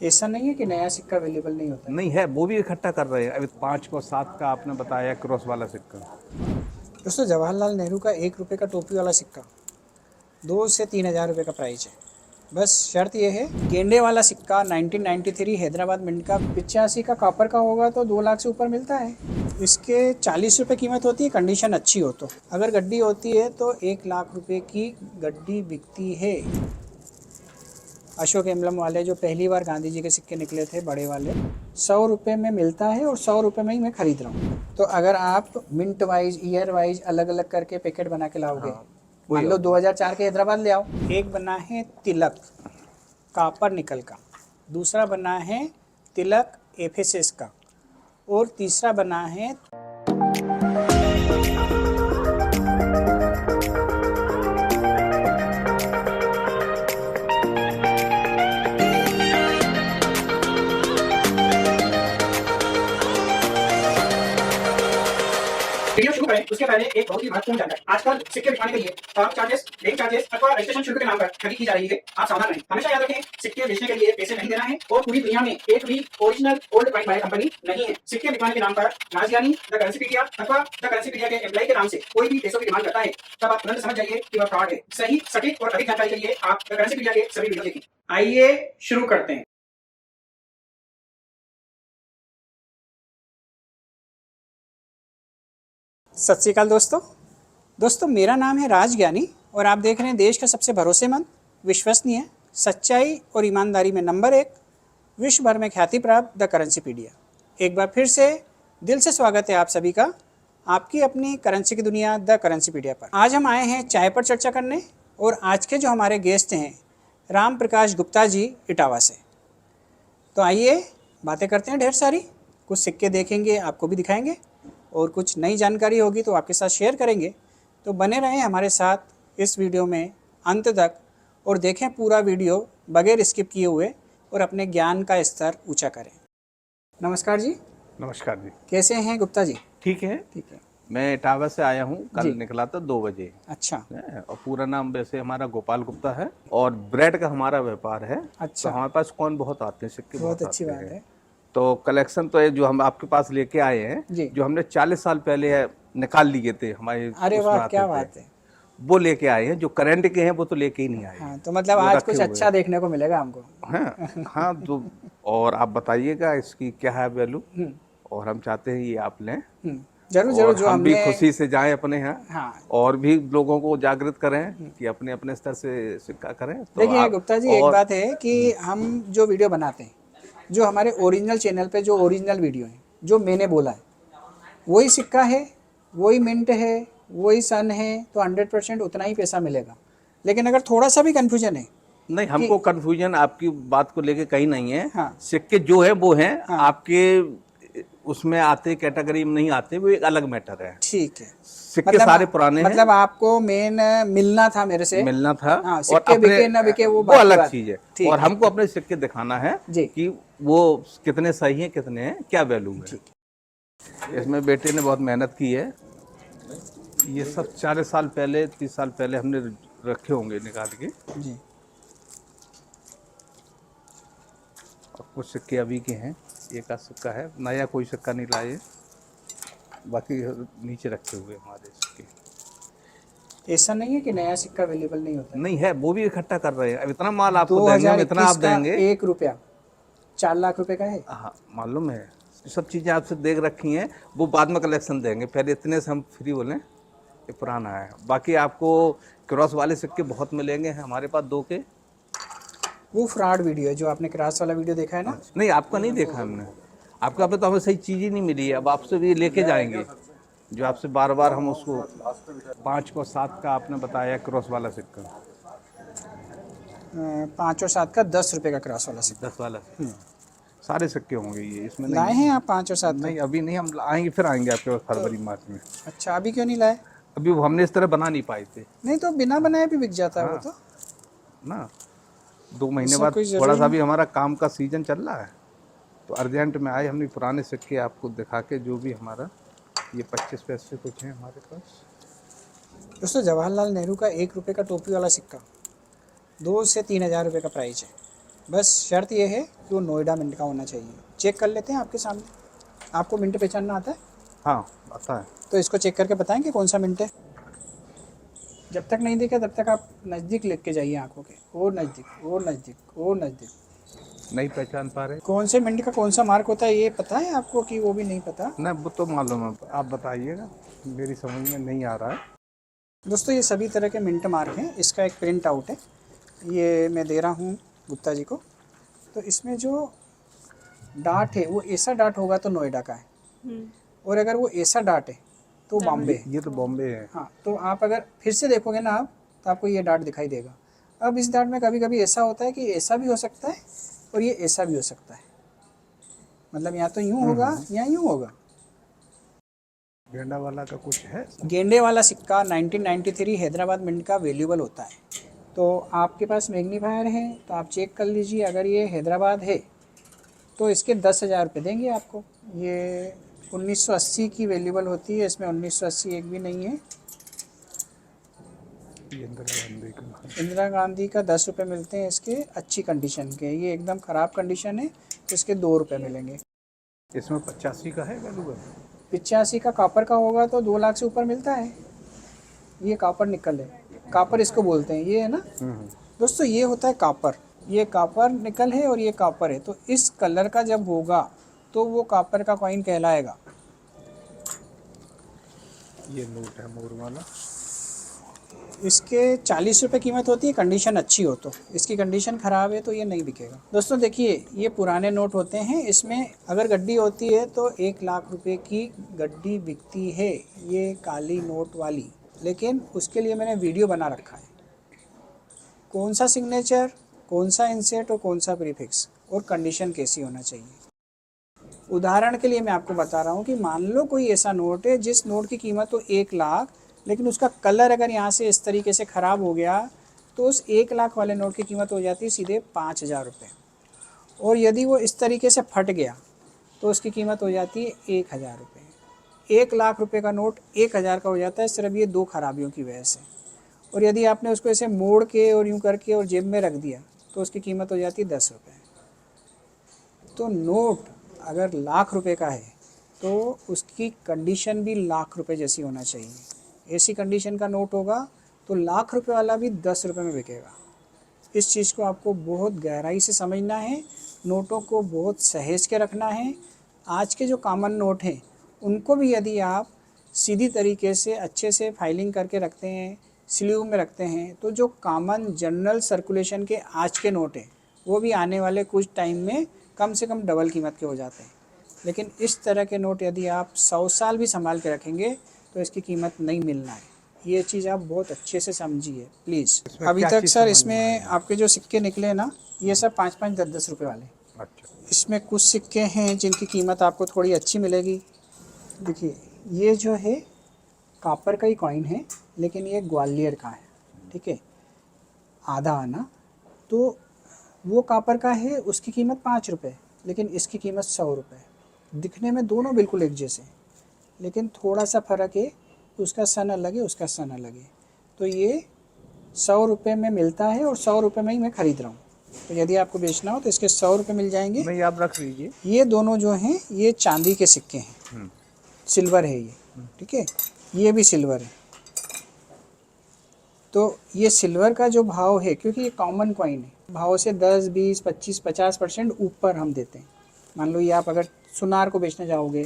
ऐसा नहीं है कि नया सिक्का अवेलेबल नहीं होता है। नहीं है, वो भी इकट्ठा कर रहे हैं। अभी 5 को 7 का आपने बताया क्रॉस वाला सिक्का। दोस्तों, जवाहरलाल नेहरू का 1 रुपये का टोपी वाला सिक्का 2 से 3 हज़ार रुपये का प्राइस है। बस शर्त यह है, गेंडे वाला सिक्का 1993 हैदराबाद मिंट का 85 का कॉपर का होगा तो 2 लाख से ऊपर मिलता है। इसके 40 रुपये कीमत होती है, कंडीशन अच्छी हो तो। अगर गड्डी होती है तो 1 लाख रुपए की गड्डी बिकती है। अशोक एम्बलम वाले जो पहली बार गांधी जी के सिक्के निकले थे बड़े वाले, 100 रुपये में मिलता है और 100 रुपये में ही मैं खरीद रहा हूँ। तो अगर आप मिंट वाइज ईयर वाइज अलग अलग करके पैकेट बना के लाओगे, मान लो 2004 के हैदराबाद ले आओ। एक बना है तिलक कॉपर निकल का, दूसरा बना है तिलक एफएसएस का, और तीसरा बना है वीडियो शुरू करें उसके पहले एक बहुत ही महत्वपूर्ण जानकारी। आजकल सिक्के बिकवाने के लिए फॉर्म चार्जेस, बैंक चार्जेस अथवा रजिस्ट्रेशन शुल्क के नाम पर ठगी की जा रही है। आप सावधान रहें। हमेशा याद रखें, सिक्के बेचने के लिए पैसे नहीं देना है और पूरी दुनिया में एक भी original old coin buyer company नहीं है। सिक्के बिकवाने के नाम पर राजज्ञानी द करेंसीपीडिया अथवा द करेंसीपीडिया के एम्प्लॉय के नाम से कोई भी पैसों की डिमांड करता है, तब आप तुरंत समझ जाइए कि वह फ्रॉड है। सही, सटीक और अधिक जानकारी के लिए आप द करेंसीपीडिया के सभी वीडियो देखें। आइए शुरू करते हैं। सत श्री अकाल दोस्तों, मेरा नाम है राज ज्ञानी और आप देख रहे हैं देश का सबसे भरोसेमंद, विश्वसनीय, सच्चाई और ईमानदारी में नंबर 1, विश्व भर में ख्याति प्राप्त द करेंसीपीडिया। एक बार फिर से दिल से स्वागत है आप सभी का आपकी अपनी करेंसी की दुनिया द करेंसीपीडिया पर। आज हम आए हैं चाय पर चर्चा करने और आज के जो हमारे गेस्ट हैं राम प्रकाश गुप्ता जी इटावा से। तो आइए बातें करते हैं ढेर सारी, कुछ सिक्के देखेंगे, आपको भी दिखाएंगे और कुछ नई जानकारी होगी तो आपके साथ शेयर करेंगे। तो बने रहें हमारे साथ इस वीडियो में अंत तक और देखें पूरा वीडियो बगैर स्किप किए हुए और अपने ज्ञान का स्तर ऊंचा करें। नमस्कार जी। नमस्कार जी। कैसे हैं गुप्ता जी? ठीक है। ठीक है। मैं इटावा से आया हूँ, कल निकला था 2 बजे। अच्छा। और पूरा नाम वैसे हमारा गोपाल गुप्ता है और ब्रेड का हमारा व्यापार है। अच्छा। तो हमारे पास कौन बहुत आते हैं, सिक्के बहुत अच्छी आते बात हैं। है। तो कलेक्शन तो है जो हम आपके पास लेके आए हैं, जो हमने 40 साल पहले निकाल लिए थे हमारे। अरे वाह, क्या बात है। वो लेके आए हैं, जो करंट के हैं वो तो लेके ही नहीं आए। हाँ, तो मतलब आज कुछ अच्छा देखने को मिलेगा हमको। हाँ तो और आप बताइएगा इसकी क्या है वैल्यू, और हम चाहते हैं ये आप लें। जरूर जो हम भी खुशी से जाएं अपने यहाँ। हाँ। और भी लोगों को जागृत करें कि अपने अपने स्तर से सिक्का करें। तो देखिए गुप्ता जी, एक बात है कि हम जो वीडियो बनाते हैं, जो हमारे ओरिजिनल चैनल पे जो ओरिजिनल वीडियो है, जो मैंने बोला है वही सिक्का है, वही मिंट है, वही सन है, तो 100% उतना ही पैसा मिलेगा। लेकिन अगर थोड़ा सा भी कन्फ्यूजन है, नहीं, हमको कन्फ्यूजन आपकी बात को लेके कहीं नहीं है। हाँ। सिक्के जो है वो हैं। हाँ। आपके उसमें आते कैटेगरी में नहीं आते, वो एक अलग मैटर है। ठीक है। सिक्के मतलब सारे पुराने हैं। मतलब आपको मेन मिलना था मेरे से, मिलना था। हाँ, सिक्के बिके ना बिके वो अलग चीज है। और हमको अपने सिक्के दिखाना है कि वो कितने सही हैं, कितने हैं, क्या वैल्यू है। इसमें बेटे ने बहुत मेहनत की है। ये सब 40 साल पहले, 30 साल पहले हमने रखे होंगे निकाल के जी। और कुछ सिक्के अभी के हैं, एक आध सिक्का है, नया कोई सिक्का नहीं लाए, बाकी नीचे रखे हुए हमारे सिक्के। ऐसा नहीं है कि नया सिक्का अवेलेबल नहीं होता है। नहीं है, वो भी इकट्ठा कर रहे हैं। अब इतना माल आपको देंगे, हम इतना आप देंगे। 1 रुपया 4 लाख रुपए का है। हाँ, मालूम है। सब चीज़ें आपसे देख रखी हैं, वो बाद में कलेक्शन देंगे। पहले इतने से हम फ्री बोलें, ये पुराना है। बाकी आपको क्रॉस वाले सिक्के बहुत मिलेंगे हमारे पास 2 के। वो फ्रॉड वीडियो है जो आपने क्रॉस वाला वीडियो देखा है ना? नहीं, आपका नहीं देखा हमने। आपका पे तो हमें सही चीज़ ही नहीं मिली है। अब आपसे भी लेके जाएंगे, जो आपसे बार बार हम उसको 5 को 7 का आपने बताया क्रॉस वाला सिक्का। 5 और 7 का 10 रुपये का क्रॉस वाला सिक्का। 10 वाला सारे सिक्के होंगे ये, इसमें लाए हैं आप 5 और 7? नहीं, अभी नहीं, हम आएंगे, फिर आएंगे आपके पास फरवरी मार्च में। अच्छा, अभी क्यों नहीं लाए? अभी वो हमने इस तरह बना नहीं पाए थे। नहीं तो बिना बनाए भी बिक जाता है। हाँ। वो तो ना 2 महीने बाद थोड़ा सा भी हमारा काम का सीजन चल रहा है, तो अर्जेंट में आए। हमने पुराने सिक्के आपको दिखा के, जो भी हमारा ये 25 पैसे कुछ हैं हमारे पास। दोस्तों, जवाहरलाल नेहरू का 1 रुपये का टोपी वाला सिक्का 2 से 3 हज़ार रुपये का प्राइस है। बस शर्त ये है कि वो नोएडा मिंट का होना चाहिए। चेक कर लेते हैं आपके सामने। आपको मिंट पहचानना आता है? हाँ आता है। तो इसको चेक करके बताएंगे कौन सा मिंट है। जब तक नहीं दिखे तब तक आप नज़दीक लेके जाइए आंखों के, और नज़दीक और नज़दीक और नज़दीक। नहीं पहचान पा रहे? कौन से मिंट का कौन सा मार्क होता है ये पता है आपको कि वो भी नहीं पता? ना वो तो मालूम है, आप बताइएगा, मेरी समझ में नहीं आ रहा है। दोस्तों ये सभी तरह के मिंट मार्क हैं। इसका एक प्रिंट आउट है, ये मैं दे रहा हूँ गुप्ता जी को। तो इसमें जो डाट है वो ऐसा डाट होगा तो नोएडा का है, और अगर वो ऐसा डाट है तो बॉम्बे है। ये तो बॉम्बे है। हाँ, तो आप अगर फिर से देखोगे ना आप, तो आपको ये डाट दिखाई देगा। अब इस डाट में कभी कभी ऐसा होता है कि ऐसा भी हो सकता है और ये ऐसा भी हो सकता है, मतलब या तो यूँ होगा या यूँ होगा। गेंडा वाला का कुछ है? गेंडे वाला सिक्का 1993 हैदराबाद मिंट का वैल्यूबल होता है। तो आपके पास मैग्नीफायर है तो आप चेक कर लीजिए, अगर ये हैदराबाद है तो इसके 10,000 रुपये देंगे आपको। ये 1980 की वैल्यूबल होती है, इसमें 1980 एक भी नहीं है। इंदिरा गांधी का 10 रुपये मिलते हैं इसके, अच्छी कंडीशन के। ये एकदम ख़राब कंडीशन है तो इसके 2 रुपये मिलेंगे। इसमें 85 का है वैल्यूबल? 85 का कॉपर का होगा तो 2 लाख से ऊपर मिलता है। ये कॉपर निकल है, कॉपर इसको बोलते हैं, ये है ना दोस्तों, ये होता है कॉपर। ये कॉपर निकल है और ये कॉपर है, तो इस कलर का जब होगा तो वो कॉपर का कॉइन कहलाएगा। ये नोट है मोर वाला। इसके 40 रुपये कीमत होती है, कंडीशन अच्छी हो तो। इसकी कंडीशन ख़राब है तो ये नहीं बिकेगा। दोस्तों देखिए, ये पुराने नोट होते हैं, इसमें अगर गड्डी होती है तो 1 लाख रुपए की गड्डी बिकती है, ये काली नोट वाली। लेकिन उसके लिए मैंने वीडियो बना रखा है, कौन सा सिग्नेचर, कौन सा इंसेट और कौन सा प्रीफिक्स, और कंडीशन कैसी होना चाहिए। उदाहरण के लिए मैं आपको बता रहा हूँ कि मान लो कोई ऐसा नोट है जिस नोट की कीमत तो 1 लाख, लेकिन उसका कलर अगर यहाँ से इस तरीके से ख़राब हो गया तो उस 1 लाख वाले नोट की कीमत हो जाती है सीधे 5,000 रुपये। और यदि वो इस तरीके से फट गया तो उसकी कीमत हो जाती है 1,000 रुपये। 1 लाख रुपये का नोट 1,000 का हो जाता है सिर्फ ये 2 खराबियों की वजह से। और यदि आपने उसको ऐसे मोड़ के और यूँ करके और जेब में रख दिया तो उसकी कीमत हो जाती है 10 रुपये। तो नोट अगर लाख रुपए का है तो उसकी कंडीशन भी लाख रुपए जैसी होना चाहिए। ऐसी कंडीशन का नोट होगा तो लाख रुपए वाला भी 10 रुपये में बिकेगा। इस चीज़ को आपको बहुत गहराई से समझना है, नोटों को बहुत सहेज के रखना है। आज के जो कॉमन नोट हैं उनको भी यदि आप सीधी तरीके से अच्छे से फाइलिंग करके रखते हैं, स्लीव में रखते हैं, तो जो कॉमन जनरल सर्कुलेशन के आज के नोट हैं वो भी आने वाले कुछ टाइम में कम से कम डबल कीमत के हो जाते हैं। लेकिन इस तरह के नोट यदि आप 100 साल भी संभाल के रखेंगे तो इसकी कीमत नहीं मिलना है। ये चीज़ आप बहुत अच्छे से समझिए प्लीज़। अभी तक सर इसमें आपके जो सिक्के निकले ना, ये सब 5-5, 10-10 रुपये वाले। अच्छा। इसमें कुछ सिक्के हैं जिनकी कीमत आपको थोड़ी अच्छी मिलेगी। देखिए, ये जो है कॉपर का ही कॉइन है, लेकिन ये ग्वालियर का है, ठीक है, आधा आना। तो वो कॉपर का है, उसकी कीमत 5 रुपये, लेकिन इसकी कीमत 100 रुपये। दिखने में दोनों बिल्कुल एक जैसे, लेकिन थोड़ा सा फ़र्क है, उसका सन अलग है, उसका सन अलग है। तो ये 100 रुपये में मिलता है और 100 रुपये में ही मैं ख़रीद रहा हूँ। तो यदि आपको बेचना हो तो इसके 100 रुपये मिल जाएंगे। नहीं, आप रख लीजिए। ये दोनों जो हैं ये चांदी के सिक्के हैं, सिल्वर है ये, ठीक है, ये भी सिल्वर है। तो ये सिल्वर का जो भाव है, क्योंकि ये कॉमन कॉइन है, भाव से 10, 20, 25, 50% ऊपर हम देते हैं। मान लो ये आप अगर सुनार को बेचने जाओगे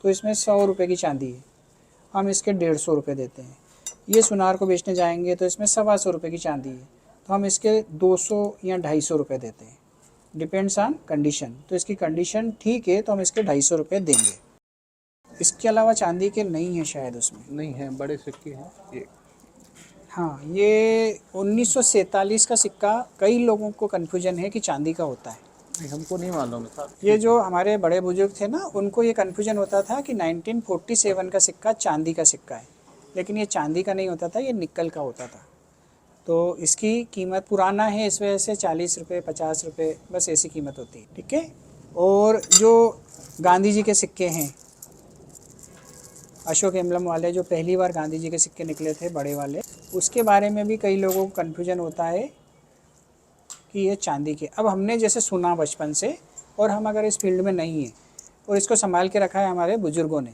तो इसमें 100 रुपये की चांदी है, हम इसके 150 रुपये देते हैं। ये सुनार को बेचने जाएंगे तो इसमें 125 रुपये की चांदी है, तो हम इसके 200 या 250 रुपये देते हैं, डिपेंड्स ऑन कंडीशन। तो इसकी कंडीशन ठीक है तो हम इसके 250 रुपये देंगे। इसके अलावा चांदी के नहीं है शायद, उसमें नहीं है, बड़े सिक्के हैं ये। हाँ, ये 1947 का सिक्का, कई लोगों को कन्फ्यूजन है कि चांदी का होता है। नहीं, हमको नहीं मालूम था। ये जो हमारे बड़े बुजुर्ग थे ना, उनको ये कन्फ्यूजन होता था कि 1947 का सिक्का चांदी का सिक्का है, लेकिन ये चांदी का नहीं होता था, ये निकल का होता था। तो इसकी कीमत पुराना है इस वजह से 40 रुपये, 50 रुपये, बस ऐसी कीमत होती है, ठीक है। और जो गांधी जी के सिक्के हैं, अशोक एम्बलम वाले, जो पहली बार गांधी जी के सिक्के निकले थे बड़े वाले, उसके बारे में भी कई लोगों को कन्फ्यूजन होता है कि ये चांदी के। अब हमने जैसे सुना बचपन से, और हम अगर इस फील्ड में नहीं हैं और इसको संभाल के रखा है हमारे बुज़ुर्गों ने,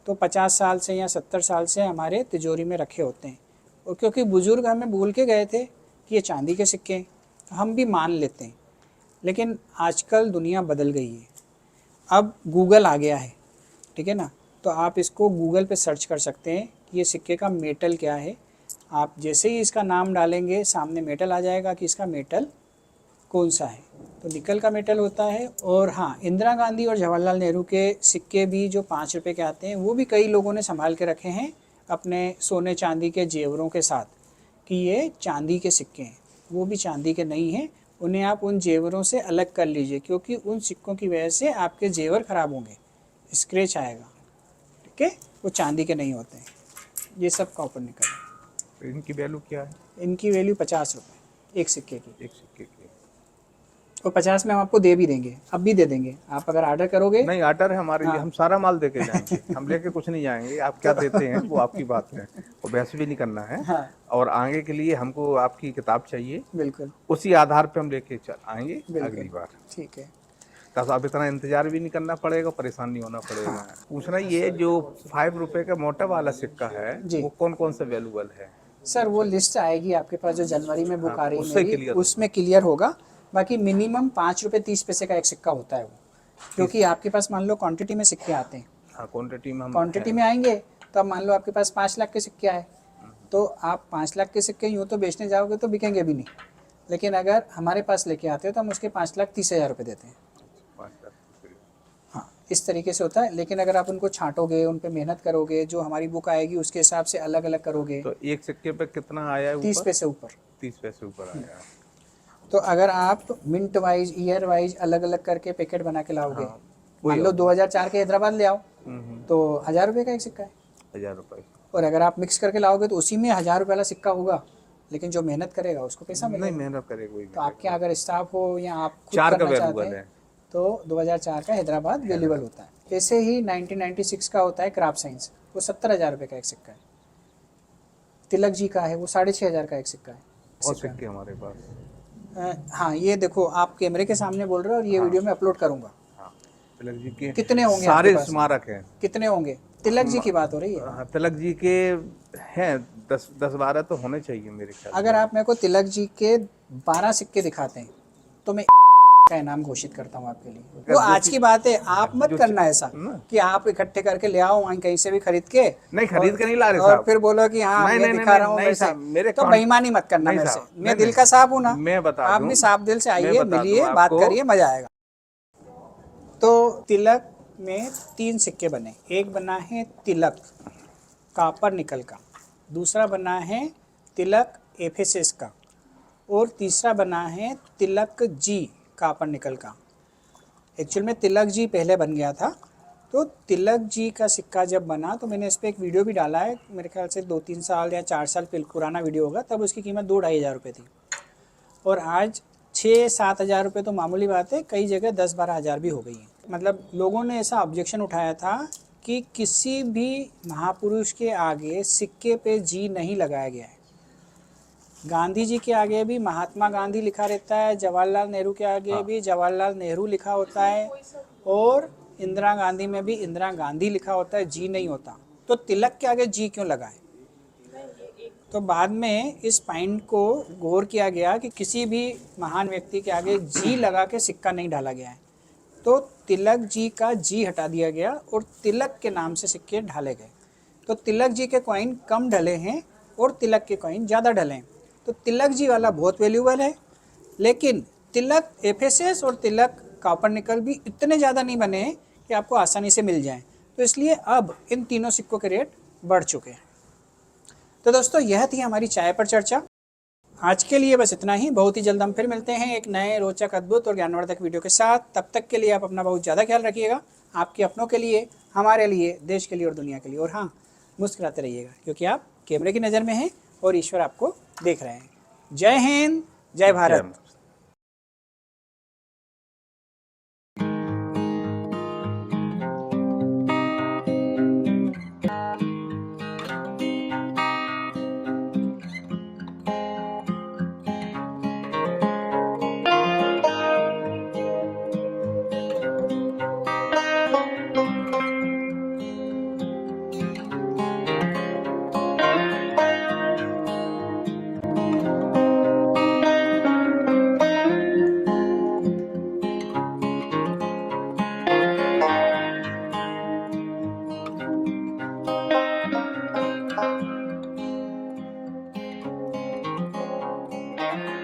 तो 50 साल से या 70 साल से हमारे तिजोरी में रखे होते हैं। और क्योंकि बुज़ुर्ग हमें बोल के गए थे कि ये चांदी के सिक्के हैं, हम भी मान लेते हैं। लेकिन आजकल दुनिया बदल गई है, अब गूगल आ गया है, ठीक है ना। तो आप इसको गूगल पे सर्च कर सकते हैं कि ये सिक्के का मेटल क्या है। आप जैसे ही इसका नाम डालेंगे सामने मेटल आ जाएगा कि इसका मेटल कौन सा है। तो निकल का मेटल होता है। और हाँ, इंदिरा गांधी और जवाहरलाल नेहरू के सिक्के भी जो 5 रुपये के आते हैं, वो भी कई लोगों ने संभाल के रखे हैं अपने सोने चांदी के जेवरों के साथ कि ये चांदी के सिक्के हैं। वो भी चांदी के नहीं हैं, उन्हें आप उन जेवरों से अलग कर लीजिए, क्योंकि उन सिक्कों की वजह से आपके जेवर खराब होंगे, स्क्रैच आएगा, ठीक है। वो चांदी के नहीं होते हैं, ये सब कॉपर निकल है। तो इनकी वैल्यू क्या है? इनकी वैल्यू 50 रुपये एक सिक्के की। एक सिक्के की। और 50 में हम आपको दे भी देंगे, अब भी दे देंगे, आप अगर ऑर्डर करोगे। नहीं, ऑर्डर है हमारे लिए, हम सारा माल देके जाएंगे, हम लेके कुछ नहीं जाएंगे। आप क्या देते हैं वो आपकी बात है, वो वैसे भी नहीं करना है। हाँ। और आगे के लिए हमको आपकी किताब चाहिए, बिल्कुल, उसी आधार पे हम लेके चल आएंगे अगली बार। ठीक है। तो आप इतना इंतजार भी नहीं करना पड़ेगा, परेशान नहीं होना पड़ेगा। हाँ। पूछना ये जो 5 रुपए का मोटा वाला सिक्का है जी। वो कौन कौन सा वैल्यूबल है? सर वो लिस्ट आएगी आपके पास जो जनवरी में बुक आ रही उससे है मेरी, क्लियर उसमें क्लियर होगा। बाकी मिनिमम 5 रुपये 30 पैसे का एक सिक्का होता है वो, क्योंकि आपके पास मान लो क्वांटिटी में सिक्के आते हैं। हाँ, क्वांटिटी में हम क्वांटिटी में आएंगे तो अब मान लो आपके पास 5 लाख के सिक्के आए, तो आप 5 लाख के सिक्के यूँ तो बेचने जाओगे तो बिकेंगे भी नहीं। लेकिन अगर हमारे पास लेके आते हो तो हम उसके 5,30,000 रुपये देते हैं। 5 लाख। हाँ, इस तरीके से होता है। लेकिन अगर आप उनको छांटोगे, उन पे मेहनत करोगे, जो हमारी बुक आएगी उसके हिसाब से अलग अलग करोगे, तो एक सिक्के पे कितना आया है? 30 पैसे ऊपर। 30 पैसे ऊपर आया है। तो अगर आप मिंट वाइज, ईयर वाइज अलग अलग करके पैकेट बना के लाओगे, मान लो 2004 के हैदराबाद ले आओ तो 1000 रुपये का एक सिक्का है। 1000 रुपये। और अगर आप मिक्स करके लाओगे तो उसी में 1000 रुपये वाला सिक्का होगा, लेकिन जो मेहनत करेगा उसको पैसा नहीं, मिलेगा। मेहनत करे कोई। तो आपके अगर स्टाफ हो या आप खुद 4 का करना चाहते वैल्यूबल हैं है तो 2004 का हैदराबाद वैल्यूबल होता है। ऐसे ही 1996 का होता है क्राफ्ट साइंस, वो 70,000 रुपये का एक सिक्का है। तिलक जी का है, वो 6,500 का एक सिक्का है। बहुत सिक्के हमारे पास। हाँ, ये देखो आप कैमरे के सामने बोल रहे हो और ये वीडियो में अपलोड करूंगा। हाँ, तिलक जी के कितने होंगे सारे आपके पास? स्मारक हैं। कितने होंगे? तिलक जी की बात हो रही है। हाँ, तिलक जी के हैं 10-12 तो होने चाहिए मेरे ख्याल। अगर आप मेरे को तिलक जी के 12 सिक्के दिखाते हैं तो मैं का इनाम घोषित करता हूँ आपके लिए। वो आज की बात है, आप मत करना ऐसा कि आप इकट्ठे करके ले आओ वहीं कहीं से भी खरीद के। नहीं, खरीद के नहीं ला रहे और साहब। फिर बोलो कि हाँ मैं दिखा रहा हूँ वैसे, मेरे तो बेईमानी मत करना मेरे से। मैं दिल का साफ हूँ ना, मैं बता आप भी साफ दिल से आइए, मिलिए, बात करिए, मजा आएगा। तो तिलक में 3 सिक्के बने। एक बना है तिलक कॉपर निकल का, दूसरा बना है तिलक एफएसएस का, और तीसरा बना है तिलक जी कॉपर निकल का। एक्चुअल में तिलक जी पहले बन गया था। तो तिलक जी का सिक्का जब बना तो मैंने इस पर एक वीडियो भी डाला है, मेरे ख्याल से 2-3 साल या 4 साल पुराना वीडियो होगा। तब उसकी कीमत 2-2.5 हज़ार रुपये थी, और आज 6-7 हज़ार रुपये तो मामूली बात है, कई जगह 10-12 हज़ार भी हो गई है। मतलब लोगों ने ऐसा ऑब्जेक्शन उठाया था कि किसी भी महापुरुष के आगे सिक्के पे जी नहीं लगाया गया है। गांधी जी के आगे भी महात्मा गांधी लिखा रहता है, जवाहरलाल नेहरू के आगे भी जवाहरलाल नेहरू लिखा होता है, और इंदिरा गांधी में भी इंदिरा गांधी लिखा होता है, जी नहीं होता। तो तिलक के आगे जी क्यों लगाए? तो बाद में इस पॉइंट को गौर किया गया कि किसी भी महान व्यक्ति के आगे जी लगा के सिक्का नहीं डाला गया है। तो तिलक जी का जी हटा दिया गया और तिलक के नाम से सिक्के ढाले गए। तो तिलक जी के कॉइन कम ढले हैं और तिलक के कॉइन ज़्यादा ढले हैं। तो तिलक जी वाला बहुत वैल्यूबल है, लेकिन तिलक एफएसएस और तिलक कॉपर निकल भी इतने ज़्यादा नहीं बने हैं कि आपको आसानी से मिल जाएं। तो इसलिए अब इन तीनों सिक्कों के रेट बढ़ चुके हैं। तो दोस्तों, यह थी हमारी चाय पर चर्चा। आज के लिए बस इतना ही। बहुत ही जल्द हम फिर मिलते हैं एक नए रोचक, अद्भुत और ज्ञानवर्धक वीडियो के साथ। तब तक के लिए आप अपना बहुत ज़्यादा ख्याल रखिएगा, आपके अपनों के लिए, हमारे लिए, देश के लिए और दुनिया के लिए। और हाँ, मुस्कुराते रहिएगा, क्योंकि आप कैमरे की नज़र में हैं और ईश्वर आपको देख रहे हैं। जय हिंद, जय भारत। है।